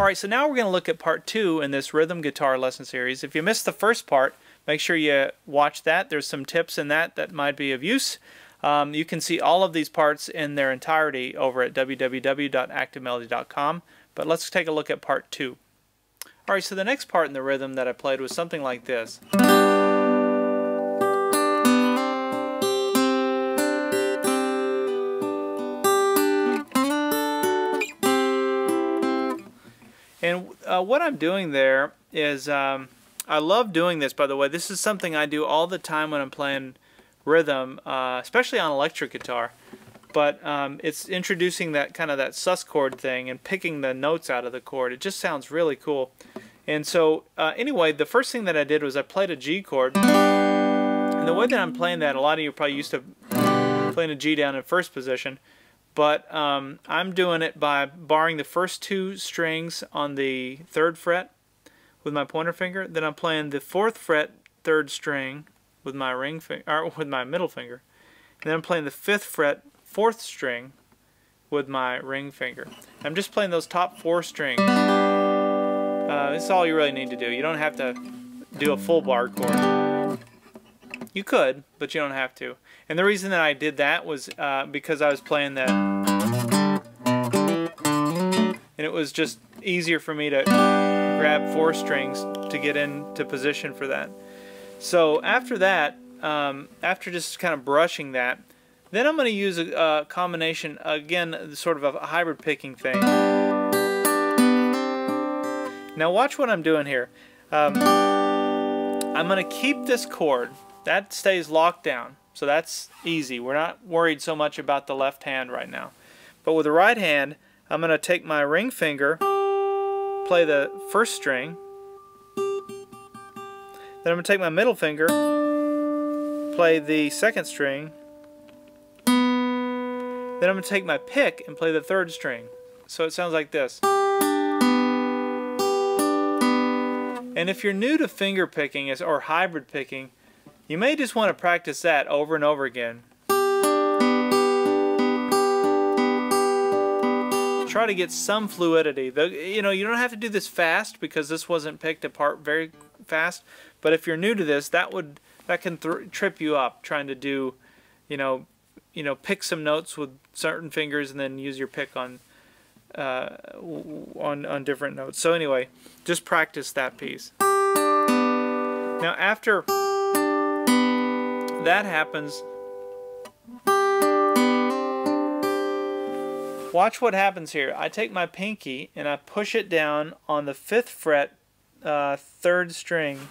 Alright, so now we're going to look at part 2 in this rhythm guitar lesson series. If you missed the first part, make sure you watch that. There's some tips in that might be of use. You can see all of these parts in their entirety over at www.activemelody.com. But let's take a look at part 2. Alright, so the next part in the rhythm that I played was something like this. And what I'm doing there is, I love doing this, by the way. This is something I do all the time when I'm playing rhythm, especially on electric guitar. But it's introducing that kind of that sus chord thing and picking the notes out of the chord. It just sounds really cool. And so anyway, the first thing that I did was I played a G chord. And the way that I'm playing that, a lot of you are probably used to playing a G down in first position. But I'm doing it by barring the first 2 strings on the 3rd fret with my pointer finger. Then I'm playing the 4th fret 3rd string with my with my middle finger. And then I'm playing the 5th fret 4th string with my ring finger. I'm just playing those top 4 strings. This is all you really need to do. You don't have to do a full bar chord. You could, but you don't have to. And the reason that I did that was because I was playing that, and it was just easier for me to grab 4 strings to get into position for that. So after that, after just kind of brushing that, then I'm going to use a combination, again, sort of a hybrid picking thing. Now watch what I'm doing here. I'm going to keep this chord. That stays locked down. So that's easy. We're not worried so much about the left hand right now. But with the right hand, I'm going to take my ring finger, play the 1st string. Then I'm going to take my middle finger, play the 2nd string. Then I'm going to take my pick and play the 3rd string. So it sounds like this. And if you're new to finger picking or hybrid picking, you may just want to practice that over and over again. Try to get some fluidity. You know, you don't have to do this fast because this wasn't picked apart very fast. But if you're new to this, that can trip you up trying to do, pick some notes with certain fingers and then use your pick on different notes. So anyway, just practice that piece. Now after that happens, watch what happens here. I take my pinky and I push it down on the 5th fret 3rd string.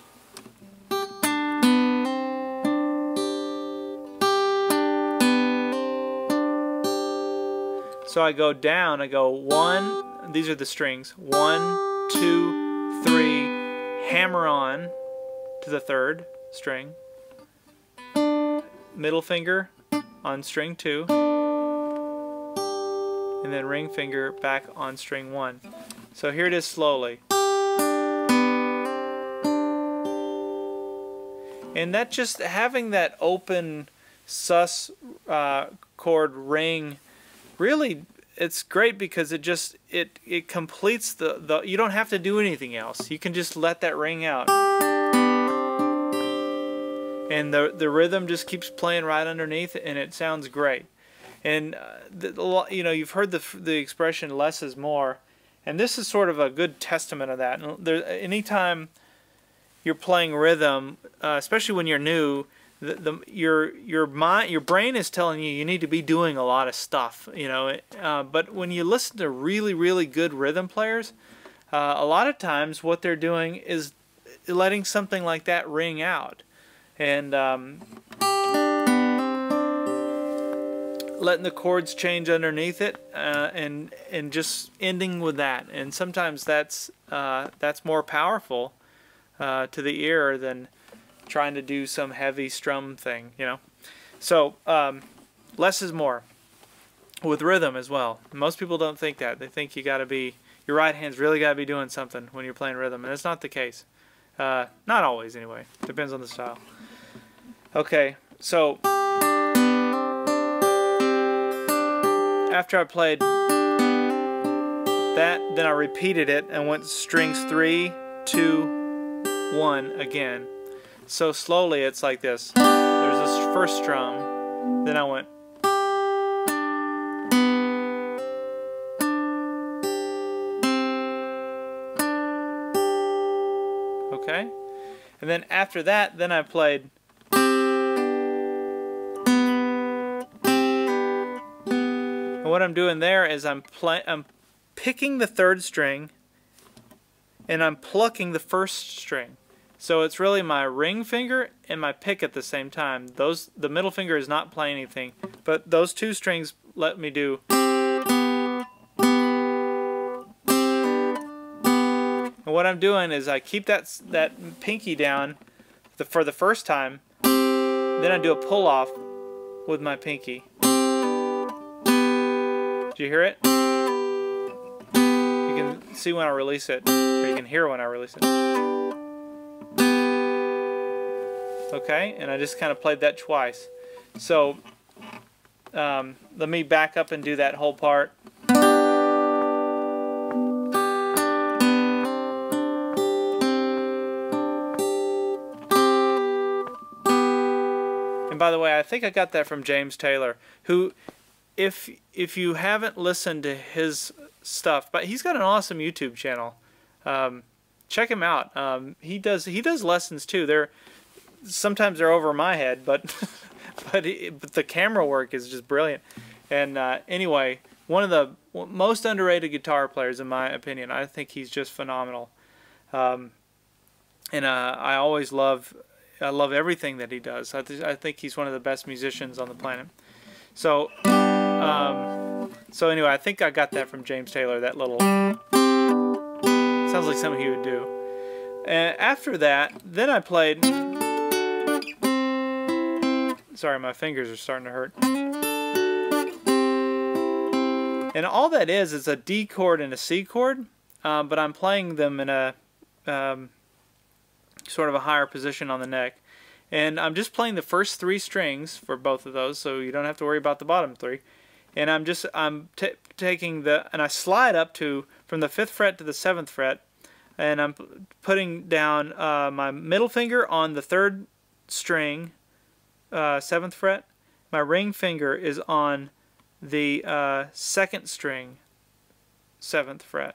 So I go down, I go 1, these are the strings, 1, 2, 3, hammer on to the 3rd string. Middle finger on string 2, and then ring finger back on string 1. So here it is slowly. And that just having that open sus chord ring, really it's great because it completes the you don't have to do anything else. You can just let that ring out. And the rhythm just keeps playing right underneath, and it sounds great. And you've heard the expression "less is more," and this is sort of a good testament of that. Anytime you're playing rhythm, especially when you're new, your brain is telling you need to be doing a lot of stuff. But when you listen to really good rhythm players, a lot of times what they're doing is letting something like that ring out. And letting the chords change underneath it, and just ending with that. And sometimes that's more powerful to the ear than trying to do some heavy strum thing, So less is more with rhythm as well. Most people don't think that. They think your right hand's really got to be doing something when you're playing rhythm, and it's not the case. Not always, anyway. Depends on the style. Okay, so after I played that, then I repeated it and went strings 3, 2, 1 again. So slowly it's like this. There's this first strum, then I went. Okay? And then after that, then I played. And what I'm doing there is I'm picking the third string and I'm plucking the first string. So it's really my ring finger and my pick at the same time. The middle finger is not playing anything, but those two strings let me do. And what I'm doing is I keep that pinky down for the first time, then I do a pull off with my pinky. Do you hear it? You can see when I release it, or you can hear when I release it. Okay, and I just kind of played that twice. So let me back up and do that whole part. And by the way, I think I got that from James Taylor, who, if you haven't listened to his stuff, but he's got an awesome YouTube channel. Check him out. He does lessons too. Sometimes they're over my head, but but the camera work is just brilliant. And anyway, one of the most underrated guitar players in my opinion. I think he's just phenomenal. And I always love everything that he does. I think he's one of the best musicians on the planet. So anyway, I think I got that from James Taylor. That little sounds like something he would do. And after that, then I played. Sorry, my fingers are starting to hurt. And all that is a D chord and a C chord, but I'm playing them in a sort of a higher position on the neck. And I'm just playing the first three strings for both of those, so you don't have to worry about the bottom three. And I'm taking and I slide up from the 5th fret to the 7th fret, and I'm putting down my middle finger on the 3rd string, 7th fret. My ring finger is on the 2nd string, 7th fret.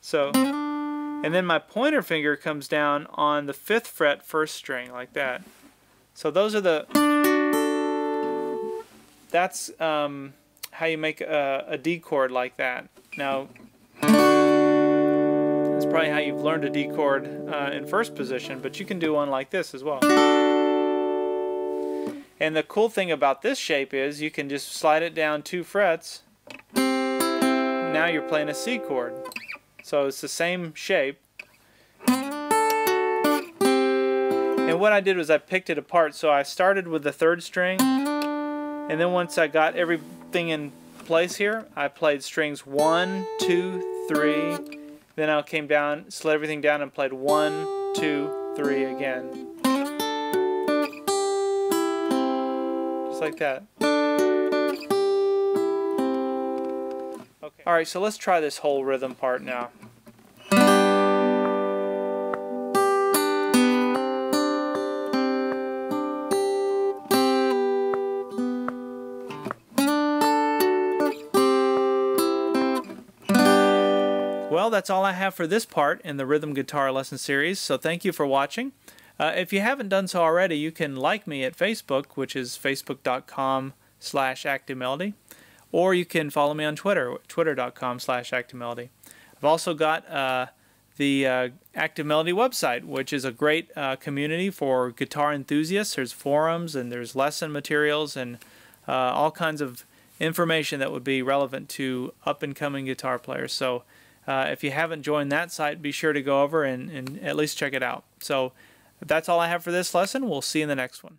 So, and then my pointer finger comes down on the 5th fret, 1st string, like that. So those are that's how you make a D chord like that. Now, that's probably how you've learned a D chord in first position, but you can do one like this as well. And the cool thing about this shape is you can just slide it down 2 frets. Now you're playing a C chord. So it's the same shape. And what I did was I picked it apart. So I started with the 3rd string, and then once I got everything in place here, I played strings 1, 2, 3. Then I came down, slid everything down, and played 1, 2, 3 again. Just like that. Okay. Alright, so let's try this whole rhythm part now. Well, that's all I have for this part in the Rhythm Guitar Lesson Series, so thank you for watching. If you haven't done so already, you can like me at Facebook, which is facebook.com/ActiveMelody, or you can follow me on Twitter, twitter.com/ActiveMelody. I've also got the Active Melody website, which is a great community for guitar enthusiasts. There's forums and there's lesson materials and all kinds of information that would be relevant to up-and-coming guitar players. So if you haven't joined that site, be sure to go over and at least check it out. So that's all I have for this lesson. We'll see you in the next one.